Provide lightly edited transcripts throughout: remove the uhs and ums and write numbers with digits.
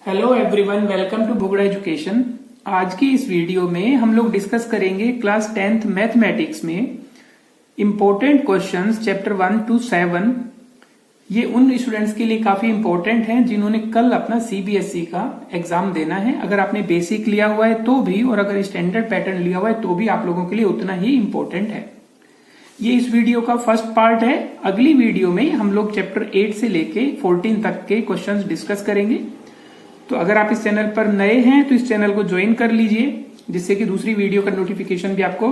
Hello everyone, welcome to Bhogra education. आज की इस वीडियो में हम लोग डिस्कस करेंगे क्लास 10th मैथमेटिक्स में इम्पोर्टेंट क्वेश्चंस चैप्टर 1 to 7। ये उन स्टूडेंट्स के लिए काफी इम्पोर्टेंट हैं जिन्होंने कल अपना सीबीएसई का एग्जाम देना है। अगर आपने बेसिक लिया हुआ है तो भी, और अगर स्टैंडर्ड पैटर्न लिया हुआ है तो भी आप लोगों के लिए उतना ही इम्पोर्टेंट है। ये इस वीडियो का फर्स्ट पार्ट है। अगली वीडियो में हम लोग चैप्टर 8 से लेके 14 तक के क्वेश्चंस डिस्कस करेंगे। तो अगर आप इस चैनल पर नए हैं तो इस चैनल को ज्वाइन कर लीजिए, जिससे कि दूसरी वीडियो का नोटिफिकेशन भी आपको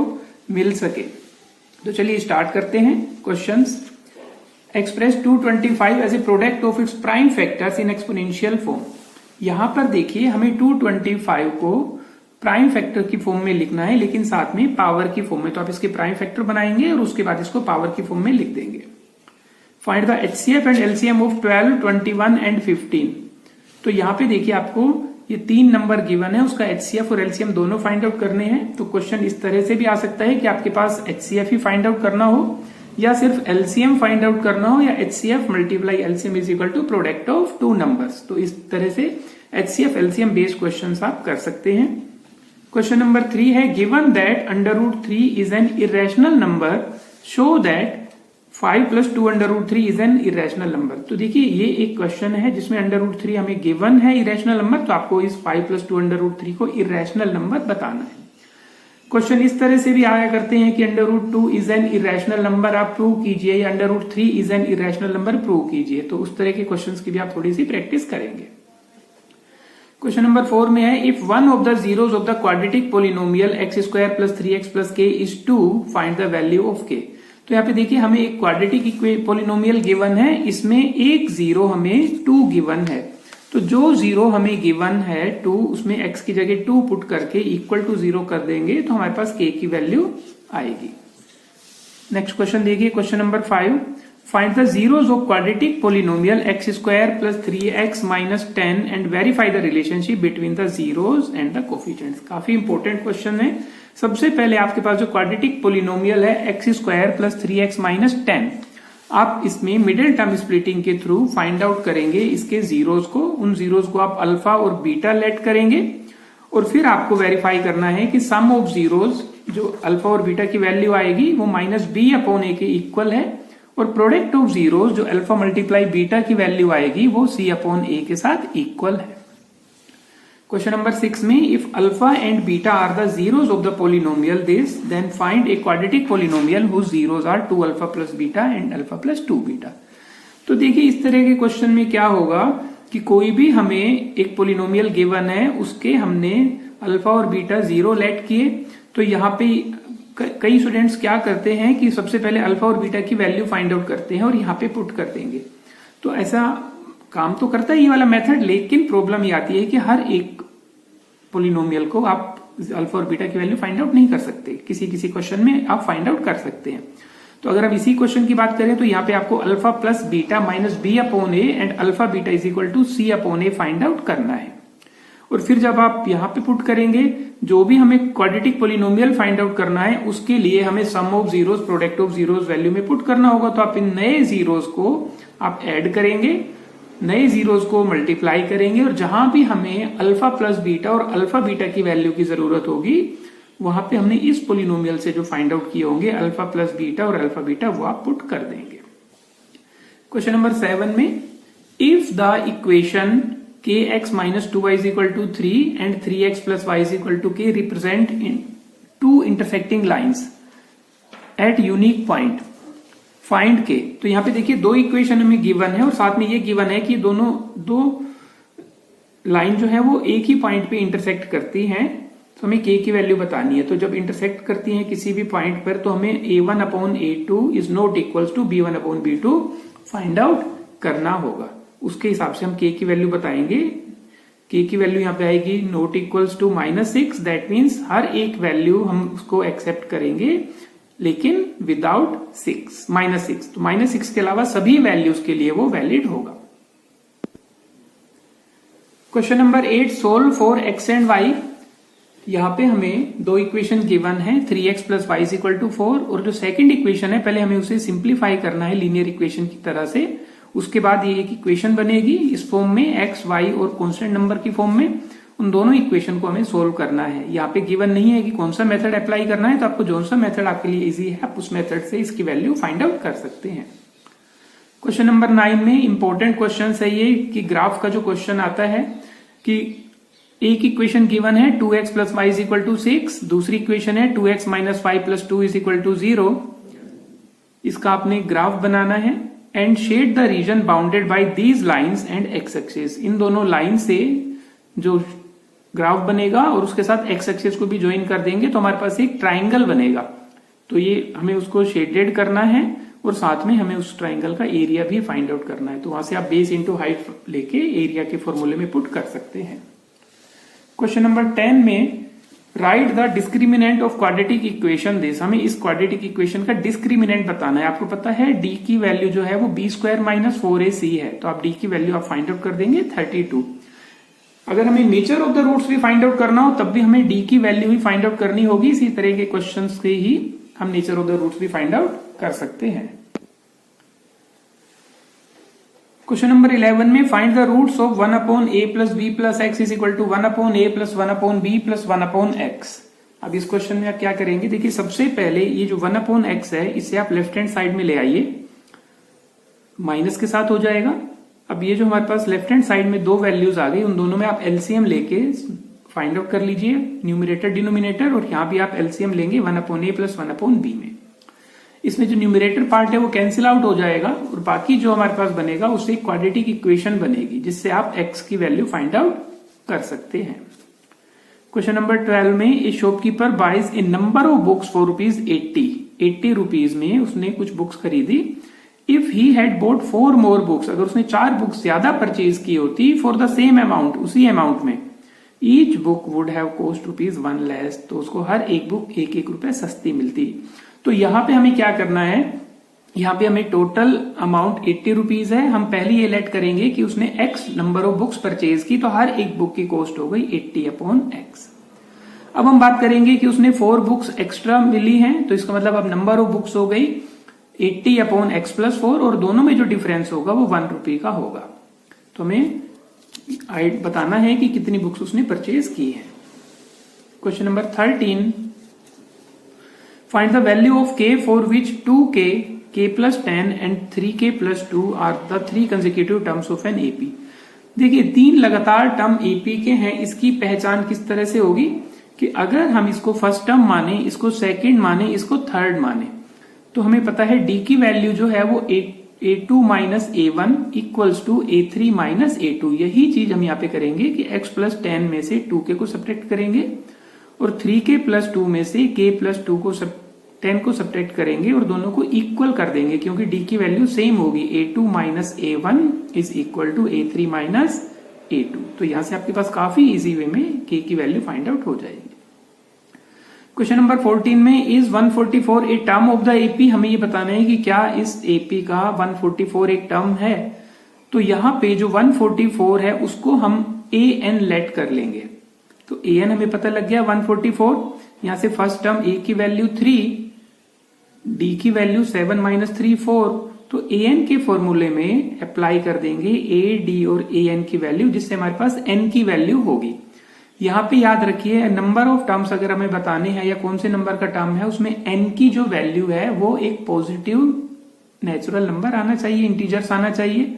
मिल सके। तो चलिए स्टार्ट करते हैं questions. Express 225 as a product of its prime factors in exponential form. यहां पर देखिए हमें 225 को प्राइम फैक्टर की फॉर्म में लिखना है, लेकिन साथ में पावर की फॉर्म में। तो आप इसके प्राइम फैक्टर बनाएंगे और उसके बाद इसको पावर की फॉर्म में लिख देंगे। Find the HCF and LCM of 12, 21 and 15। तो यहाँ पे देखिए आपको ये 3 नंबर गिवन है, उसका एचसीएफ और एलसीएम दोनों फाइंड आउट करने हैं। तो क्वेश्चन इस तरह से भी आ सकता है कि आपके पास एचसीएफ ही फाइंड आउट करना हो, या सिर्फ एलसीएम फाइंड आउट करना हो, या HCF multiply LCM is equal to product of 2 numbers. तो इस तरह से एचसीएफ एलसीएम बेस्ड क्वेश्चन आप कर सकते हैं। क्वेश्चन नंबर 3 है, given that √3 is an irrational number, show that 5 + 2 √3 is an irrational number. तो देखिए ये एक क्वेश्चन है जिसमें √3 हमें गिवन है इरेशनल नंबर, तो आपको इस 5 + 2 √3 को इरेशनल नंबर बताना है। क्वेश्चन इस तरह से भी आया करते हैं कि √2 इज एन इरेशनल नंबर, आप प्रूव कीजिए, या √3 is an irrational number prove कीजिए। तो उस तरह के क्वेश्चंस की भी आप थोड़ी सी प्रैक्टिस करेंगे। क्वेश्चन नंबर 4 में है, if one of the zeros of the quadratic polynomial x² + 3x + k is 2, find the value of k। तो यहाँ पे देखिए हमें एक क्वाड्रेटिक पोलिनोमियल गिवन है, इसमें एक जीरो हमें 2 गिवन है। तो जो जीरो हमें गिवन है 2, उसमें x की जगह 2 पुट करके इक्वल टू 0 कर देंगे तो हमारे पास k की वैल्यू आएगी। नेक्स्ट क्वेश्चन देखिए, question number 5, find the zeros of quadratic polynomial x² + 3x - 10 and verify the relationship between the zeros and the coefficients. काफी इंपॉर्टेंट क्वेश्चन है। सबसे पहले आपके पास जो क्वाड्रेटिक पोलिनोमियल है x² + 3x - 10, आप इसमें मिडिल टर्म स्प्लिटिंग के थ्रू फाइंड आउट करेंगे इसके जीरोस को। उन जीरोस को आप अल्फा और बीटा लेट करेंगे और फिर आपको वेरीफाई करना है कि सम ऑफ जीरोस, जो अल्फा और बीटा की वैल्यू आएगी वो -b/a के इक्वल है, और प्रोडक्ट ऑफ जीरोस जो अल्फा मल्टीप्लाई बीटा की वैल्यू आएगी वो c/a के साथ इक्वल है। क्वेश्चन नंबर 6 में, if alpha and beta are the zeros of the polynomial this, then find a quadratic polynomial whose zeros are 2α + beta and α + 2 beta. तो देखिए इस तरह के क्वेश्चन में क्या होगा कि कोई भी हमें एक पोलिनोमियल गिवन है, उसके हमने अल्फा और बीटा 0 लेट किए। तो यहाँ पे कई स्टूडेंट्स क्या करते हैं कि सबसे पहले अल्फा और बीटा की वैल्यू फाइंड आउट करते हैं और यहाँ पे पुट कर देंगे। तो ऐसा काम तो करता है ये वाला मेथड, लेकिन प्रॉब्लम ये आती है कि हर एक पोलिनोमियल को आप अल्फा और बीटा की वैल्यू फाइंड आउट नहीं कर सकते। किसी किसी क्वेश्चन में आप फाइंड आउट कर सकते हैं। तो अगर हम इसी क्वेश्चन की बात करें तो यहाँ पे आपको alpha plus beta minus b/a and alpha beta is equal to c/a find out करना है। और फिर जब आप यहाँ पे पुट करेंगे, जो भी हमें क्वाड्रेटिक पोलिनोमियल फाइंड आउट करना है उसके लिए हमें sum of zeros, product of zeros value में पुट करना होगा। तो आप इन नए जीरोस को आप ऐड करेंगे, नए जीरोस को मल्टीप्लाई करेंगे, और जहां भी हमें अल्फा प्लस बीटा और अल्फा बीटा की वैल्यू की जरूरत होगी वहां पे हमने इस पोलिनोमियल से जो फाइंड आउट किए होंगे अल्फा प्लस बीटा और अल्फा बीटा, वो आप पुट कर देंगे। क्वेश्चन नंबर 7 में, if the equation kx - 2y = 3 and 3x + y = k represent in 2 intersecting lines at unique point, find k। तो यहाँ पे देखिए 2 इक्वेशन हमें गिवन है और साथ में ये गिवन है कि दोनों 2 लाइन जो है वो एक ही पॉइंट पे इंटरसेक्ट करती हैं। तो हमें k की वैल्यू बतानी है। तो जब इंटरसेक्ट करती हैं किसी भी पॉइंट पर तो हमें a1/a2 is not equals to b1/b2 find out करना होगा। उसके हिसाब से हम k की वैल्यू बताएंगे। k की वैल्यू यहाँ पे आएगी not equals to -6। That means हर एक वैल्यू हम उसको एक्सेप्ट करेंगे लेकिन विदाउट -6। तो -6 के अलावा सभी वैल्यूज के लिए वो वैलिड होगा। Question number 8, solve for x and y। यहाँ पे हमें 2 इक्वेशन गिवन है, 3x + y = 4, और जो सेकंड इक्वेशन है पहले हमें उसे सिंप्लीफाई करना है लीनियर इक्वेशन की तरह से, उसके बाद ये एक इक्वेशन बनेगी इस फॉर्म में, एक्स वाई और कांस्टेंट नंबर की फॉर्म में। उन दोनों इक्वेशन को हमें सोल्व करना है। यहाँ पे गिवन नहीं है कि कौन सा मेथड अप्लाई करना है, तो आपको जो सा मेथड आपके लिए इजी है आप उस मेथड से इसकी वैल्यू फाइंड आउट कर सकते हैं। क्वेश्चन नंबर 9 में इंपॉर्टेंट क्वेश्चन है ये कि ग्राफ का जो क्वेश्चन आता है कि एक इक्वेशन गिवन है 2x plus y is equal to 6, दूसरी इक्वेशन है 2x minus 5 plus 2 is equal to 0। इसका आपने ग्राफ बनाना है and shade the region bounded by these lines and x axis. इन दोनों लाइन से जो ग्राफ बनेगा और उसके साथ एक्स एक्सिस को भी ज्वाइन कर देंगे तो हमारे पास एक ट्राइंगल बनेगा। तो ये हमें उसको शेडेड करना है और साथ में हमें उस ट्राइंगल का एरिया भी फाइंड आउट करना है। तो वहां से आप बेस इंटू हाइट लेके एरिया के फॉर्मूले में पुट कर सकते हैं। क्वेश्चन नंबर 10 में right the discriminant of quadratic equation this. हमें इस क्वाड्रेटिक इक्वेशन का डिस्क्रिमिनेंट बताना है। आपको पता है डी की वैल्यू जो है वो बी स्क्वायर माइनस 4ac है, तो आप डी की वैल्यू आप फाइंड आउट कर देंगे 32। अगर हमें नेचर ऑफ द रूट्स भी फाइंड आउट करना हो तब भी हमें डी की वैल्यू ही फाइंड आउट करनी होगी। इसी तरह के क्वेश्चंस के ही हम नेचर ऑफ द रूट्स भी फाइंड आउट कर सकते हैं। क्वेश्चन नंबर 11 में find the roots of 1 upon a plus B plus X is equal to 1 upon a plus 1 upon B plus 1 upon X. अब इस क्वेश्चन में आप क्या करेंगे, देखिए सबसे पहले ये जो 1 अपॉन एक्स है इसे आप लेफ्ट हैंड साइड में ले आइए, माइनस के साथ हो जाएगा। अब ये जो हमारे पास लेफ्ट हैंड साइड में दो वैल्यूज आ गई, उन दोनों में आप एलसीएम लेके फाइंड आउट कर लीजिए, न्यूमरेटर डिनोमिनेटर, और यहाँ भी आप एलसीएम लेंगे 1 अपॉन ए प्लस 1 अपॉन बी में। इसमें जो न्यूमरेटर पार्ट है वो कैंसिल आउट हो जाएगा और बाकी जो हमारे पास बनेगा उससे एक क्वाड्रेटिक इक्वेशन बनेगी जिससे आप एक्स की वैल्यू फाइंड आउट कर सकते हैं। क्वेश्चन नंबर 12 में a shopkeeper buys a number of books for ₹80 rupees में उसने कुछ बुक्स खरीदी। If he had bought 4 more books, अगर उसने 4 बुक्स ज्यादा परचेज की होती फॉर द सेम अमाउंट, उसी अमाउंट में, each book would have cost ₹1 less, तो उसको हर एक बुक 1-1 रुपए सस्ती मिलती। तो यहां पे हमें क्या करना है, यहाँ पे हमें टोटल अमाउंट 80 रुपीज है। हम पहले ये लेट करेंगे कि उसने x number of books purchase की, तो हर एक बुक की कॉस्ट हो गई 80 अपॉन x। अब हम बात करेंगे कि उसने 4 बुक्स एक्स्ट्रा मिली हैं, तो इसका मतलब अब नंबर ऑफ बुक्स हो गई 80 अपॉन x प्लस 4 और दोनों में जो डिफरेंस होगा वो 1 रुपए का होगा। तो हमें बताना है कि कितनी बुक्स उसने परचेज की है। Question number 13, find the value of k for which 2k, k plus 10 and 3k plus 2 are the 3 consecutive terms of an AP। देखिए 3 लगातार टर्म AP के हैं, इसकी पहचान किस तरह से होगी कि अगर हम इसको फर्स्ट टर्म माने, इसको सेकंड माने, इसको थर्ड माने, तो हमें पता है D की वैल्यू जो है वो A2 minus A1 equals to A3 minus A2। यही चीज हम यहाँ पे करेंगे कि x प्लस 10 में से 2k को सब्ट्रैक्ट करेंगे और 3k प्लस 2 में से k प्लस 2 को 10 को सब्ट्रैक्ट करेंगे और दोनों को इक्वल कर देंगे क्योंकि D की वैल्यू सेम होगी। A2 minus A1 is equal to A3 minus A2। तो यहां से आपके पास काफी इजी वे में k की वैल्यू फाइंड आउट हो जाएगी। क्वेश्चन नंबर 14 में is 144 a term of the AP. हमें ये बताना है कि क्या इस एपी का 144 एक टर्म है। तो यहां पे जो 144 है उसको हम an लेट कर लेंगे। तो an हमें पता लग गया 144। यहां से फर्स्ट टर्म a की वैल्यू 3, d की वैल्यू 7 माइनस 3 4। तो an के फॉर्मूले में अप्लाई कर देंगे a, d और an की वैल्यू, जिससे हमारे पास n की वैल्यू होगी। यहाँ पे याद रखिए नंबर ऑफ टर्म्स अगर हमें बताने हैं या कौन से नंबर का टर्म है उसमें n की जो वैल्यू है वो एक पॉजिटिव नेचुरल नंबर आना चाहिए, इंटीजर्स आना चाहिए।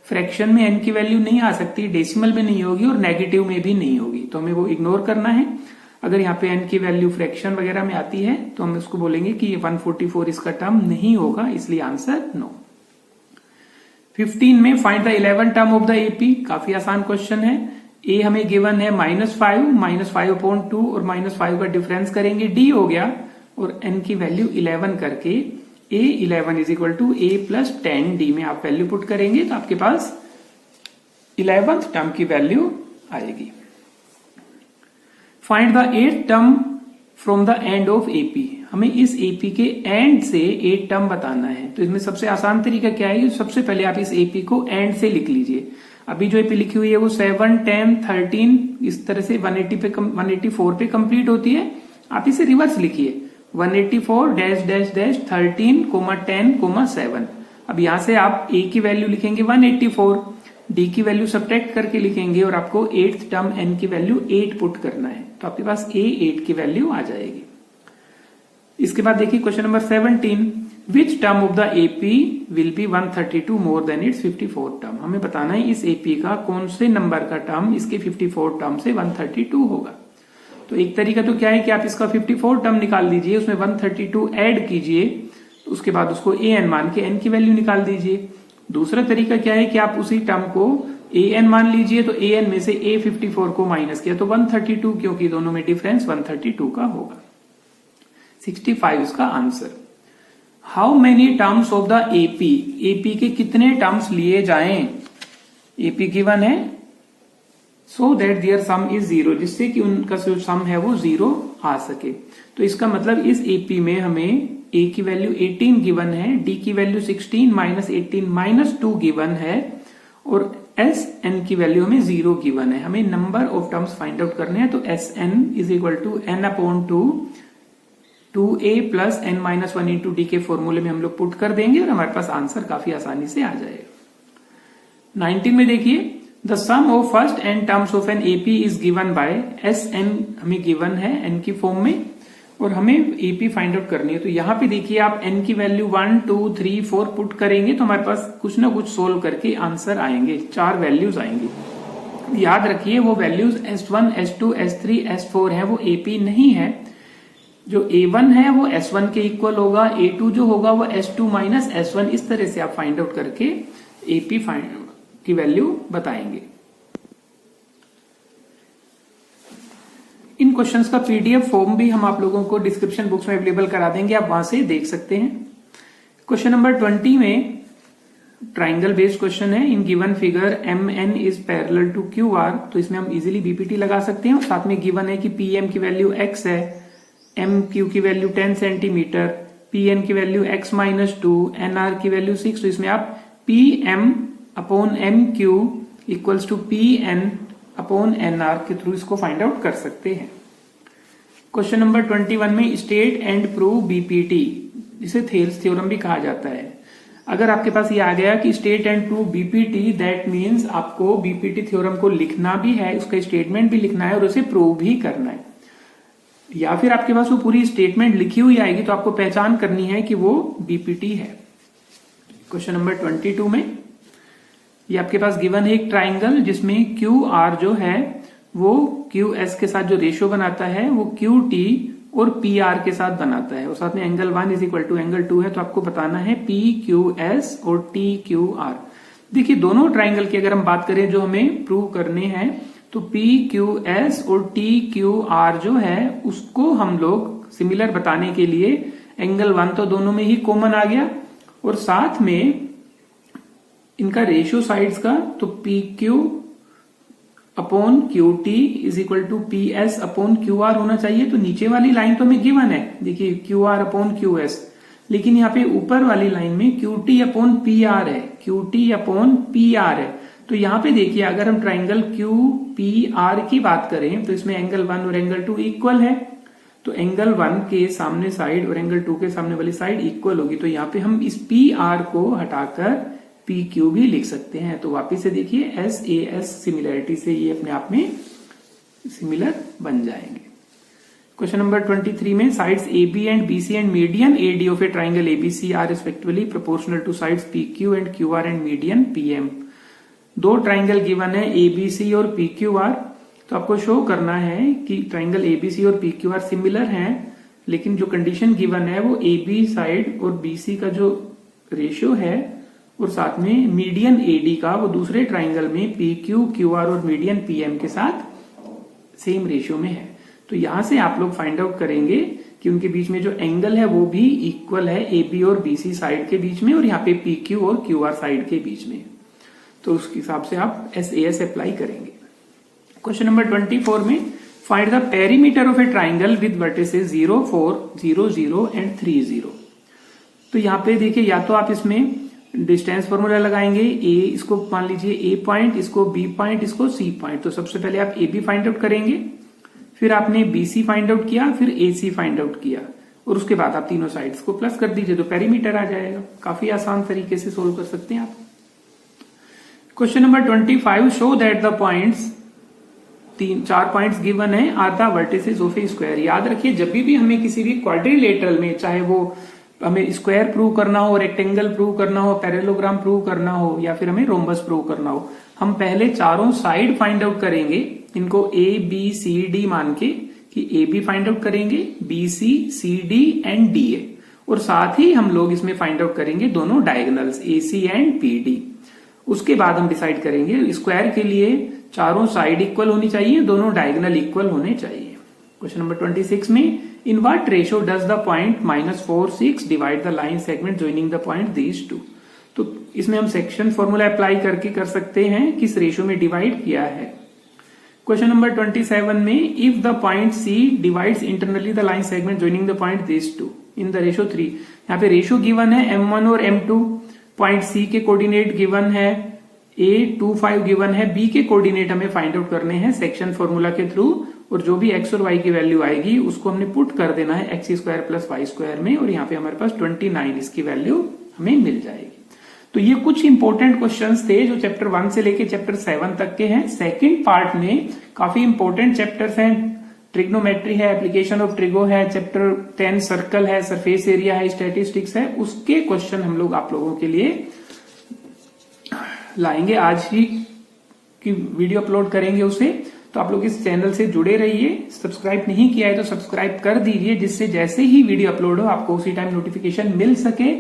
फ्रैक्शन में n की वैल्यू नहीं आ सकती, डेसिमल में नहीं होगी और नेगेटिव में भी नहीं होगी, तो हमें वो इग्नोर करना है। अगर यहाँ पे n की वैल्यू फ्रैक्शन वगैरह में आती है तो हम उसको बोलेंगे कि 144 इसका टर्म नहीं होगा, इसलिए आंसर नो। 15 में find the 11 term of the AP. काफी आसान क्वेश्चन है। ए हमें गिवन है -5 अपॉन 2 और -5 का डिफरेंस करेंगे, डी हो गया और एन की वैल्यू 11 करके A11 is equal to A plus 10 D में आप वैल्यू पुट करेंगे तो आपके पास 11th टर्म की वैल्यू आएगी। Find the 8th term from the end of AP. हमें इस एपी के एंड से 8 टर्म बताना है। तो इसमें सबसे आसान तरीका क्या है, सबसे पहले आप इस एपी को एंड से लिख लीजिए। अभी जो एपी लिखी हुई है वो 7, 10, 13 इस तरह से 184 पे कंप्लीट होती है। आप इसे रिवर्स लिखिए 184 डैश डैश डैश 13, 10, 7। अब यहां से आप a की वैल्यू लिखेंगे 184, d की वैल्यू सब्ट्रैक्ट करके लिखेंगे और आपको 8th टर्म n की वैल्यू 8 पुट करना है, तो आपके पास a 8 की वैल्यू आ जाएगी। इसके बाद देखिए question number 17, which term of the AP will be 132 more than it's 54 term. हमें बताना है इस एपी का कौन से नंबर का टर्म इसके 54 टर्म से 132 होगा। तो एक तरीका तो क्या है कि आप इसका 54 टर्म निकाल दीजिए, उसमें 132 ऐड कीजिए, उसके बाद उसको an मान के n की वैल्यू निकाल दीजिए। दूसरा तरीका क्या है कि आप उसी टर्म को an मान लीजिए, तो an में से a54 को माइनस किया तो 132, क्योंकि दोनों में डिफरेंस 132 का होगा। 65 इसका आंसर। How many terms of the AP के कितने टर्म्स लिए जाएं। एपी गिवन है so that their sum is 0, जिससे कि उनका जो सम है वो 0 आ सके। तो इसका मतलब इस एपी में हमें a की वैल्यू 18 गिवन है, d की वैल्यू 16 माइनस 18 माइनस 2 गिवन है और एस एन की वैल्यू हमें 0 गिवन है। हमें number of terms find out करने हैं, तो S N is equal to N upon 2a plus n minus 1 into D के फॉर्मूले में हम लोग पुट कर देंगे और हमारे पास आंसर काफी आसानी से आ जाएगा। 19 में देखिए, the sum of first n terms of an AP is given by S N, हमें गिवन है n की फॉर्म में और हमें एपी फाइंड आउट करनी है। तो यहां पे देखिए आप n की वैल्यू 1 2 3 4 पुट करेंगे तो हमारे पास कुछ ना कुछ सोल्व करके आंसर आएंगे, 4 वैल्यूज आएंगी। याद रखिए वो values S1 S2 S3 S4 है, वो एपी नहीं है। जो A1 है वो S1 के इक्वल होगा, A2 जो होगा वो S2 माइनस S1, इस तरह से आप फाइंड आउट करके एपी की वैल्यू बताएंगे। इन क्वेश्चंस का पीडीएफ फॉर्म भी हम आप लोगों को डिस्क्रिप्शन बॉक्स में अवेलेबल करा देंगे, आप वहां से देख सकते हैं। क्वेश्चन नंबर 20 में ट्राइंगल बेस्ड क्वेश्चन है। In given figure MN is parallel to QR, तो इसमें हम इजीली बीपीटी लगा सकते हैं और साथ में गिवन है कि PM की वैल्यू x है, MQ की वैल्यू 10 सेंटीमीटर, PN की वैल्यू x माइनस 2, NR की वैल्यू 6। तो इसमें आप PM upon MQ equals to PN upon NR के थ्रू इसको फाइंड आउट कर सकते हैं। क्वेश्चन नंबर 21 में स्टेट एंड प्रूव बीपीटी, इसे थेल्स थ्योरम भी कहा जाता है। अगर आपके पास ये आ गया कि state and prove BPT, that means आपको बीपीटी थ्योरम को लिखना भी है, उसका स्टेटमेंट भी लिखना है और उसे प्रूव भी करना है। या फिर आपके पास वो पूरी स्टेटमेंट लिखी हुई आएगी तो आपको पहचान करनी है कि वो बीपीटी है। क्वेश्चन नंबर 22 में ये आपके पास गिवन है एक ट्राइंगल जिसमें QR जो है वो QS के साथ जो रेशियो बनाता है वो QT और PR के साथ बनाता है और साथ में angle 1 is equal to angle 2 है। तो आपको बताना है PQS और TQR। देखिए दोनों ट्राइंगल की अगर हम बात करें जो हमें प्रूव करने हैं, तो PQS और TQR जो है उसको हम लोग सिमिलर बताने के लिए एंगल 1 तो दोनों में ही कॉमन आ गया और साथ में इनका रेशियो साइड्स का, तो PQ upon QT is equal to PS upon QR होना चाहिए। तो नीचे वाली लाइन तो हमें गिवन है, देखिए QR अपॉन QS, लेकिन यहाँ पे ऊपर वाली लाइन में QT अपॉन PR है, QT अपॉन PR है। तो यहाँ पे देखिए अगर हम ट्राइंगल QPR की बात करें तो इसमें एंगल 1 और एंगल 2 इक्वल है, तो एंगल 1 के सामने साइड और एंगल 2 के सामने वाली साइड इक्वल होगी। तो यहाँ पे हम इस PR को हटाकर PQ भी लिख सकते हैं। तो वापिस से देखिए SAS सिमिलरिटी से ये अपने आप में सिमिलर बन जाएंगे। क्वेश्चन नंबर 23 में sides AB and BC and median AD of a triangle ABC are respectively proportional to sides PQ and QR and median PM। दो ट्राइंगल गिवन है ABC और PQR, तो आपको शो करना है कि ट्राइंगल ABC और PQR सिमिलर हैं, लेकिन जो कंडीशन गिवन है वो AB साइड और BC का जो रेशियो है और साथ में मीडियन AD का वो दूसरे ट्राइंगल में PQ, QR और मीडियन PM के साथ सेम रेशियो में है। तो यहां से आप लोग फाइंड आउट करेंगे कि उनके बीच में जो एंगल है वो भी इक्वल है AB और BC साइड के बीच में और यहाँ पे PQ और QR साइड के बीच में। तो उसके हिसाब से आप SAS अप्लाई करेंगे। क्वेश्चन नंबर 24 में find the perimeter of a triangle with vertices 0 4 0 0 and 3 0। तो यहाँ पे देखिए या तो आप इसमें डिस्टेंस फॉर्मूला लगाएंगे, ए इसको मान लीजिए A पॉइंट, इसको B पॉइंट, इसको C पॉइंट। तो सबसे पहले आप AB फाइंड आउट करेंगे, फिर आपने BC फाइंड आउट किया, फिर AC फाइंड आउट किया और उसके बाद आप तीनों साइड्स को प्लस कर दीजिए तो पेरीमीटर आ जाएगा। काफी आसान तरीके से सोल्व कर सकते हैं आप। Question number 25, show that the points, 4 points given है are the vertices of a square. याद रखिए जब भी हमें किसी भी क्वाड्रिलेटरल में, चाहे वो हमें स्क्वायर प्रूव करना हो, रेक्टेंगल प्रूव करना हो, पैरेललोग्राम प्रूव करना हो या फिर हमें रोम्बस प्रूव करना हो, हम पहले चारों साइड फाइंड आउट करेंगे, इनको ए बी सी डी मान के कि ए बी फाइंड आउट करेंगे, B C D and D A, और साथ ही हम लोग इसमें फाइंड आउट करेंगे दोनों diagonals A C and P D. उसके बाद हम डिसाइड करेंगे स्क्वायर के लिए चारों साइड इक्वल होनी चाहिए, दोनों डायगोनल इक्वल होने चाहिए। क्वेश्चन नंबर 26 में, in what ratio does the point -4 6 divide the line segment joining the point these to. तो इसमें हम सेक्शन फॉर्मूला अप्लाई करके कर सकते हैं, किस रेशियो में डिवाइड किया है। क्वेश्चन नंबर 27 में, if the point C divides internally the line segment joining the point these two in the ratio 3। यहाँ पे रेशियो गिवन है m1 और m2, पॉइंट सी के कोऑर्डिनेट गिवन है, A25 गिवन है, बी के कोऑर्डिनेट हमें फाइंड आउट करने हैं सेक्शन फॉर्मूला के थ्रू, और जो भी x और y की वैल्यू आएगी उसको हमने पुट कर देना है x square plus Y square में, और यहाँ पे हमारे पास 29 इसकी वैल्यू हमें मिल जाएगी। तो ये कुछ इंपॉर्टेंट क्वेश्चंस थे जो चैप्टर 1 से लेके चैप्टर 7 तक के हैं। सेकंड पार्ट में काफी इंपॉर्टेंट चैप्टर्स हैं, ट्रिग्नोमेट्री है, एप्लीकेशन ऑफ ट्रिगो है, चैप्टर 10 सर्कल है, सरफेस एरिया है, स्टैटिस्टिक्स है, उसके क्वेश्चन हम लोग आप लोगों के लिए लाएंगे। आज ही की वीडियो अपलोड करेंगे उसे, तो आप लोग इस चैनल से जुड़े रहिए। सब्सक्राइब नहीं किया है तो सब्सक्राइब कर दीजिए, जिससे जैसे ही वीडियो अपलोड हो आपको उसी टाइम नोटिफिकेशन मिल सके।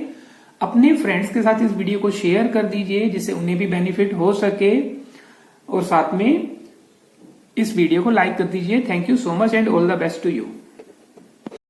अपने फ्रेंड्स के साथ इस वीडियो को शेयर कर दीजिए जिससे उन्हें भी बेनिफिट हो सके, और साथ में इस वीडियो को लाइक कर दीजिए। Thank you so much and all the best to you.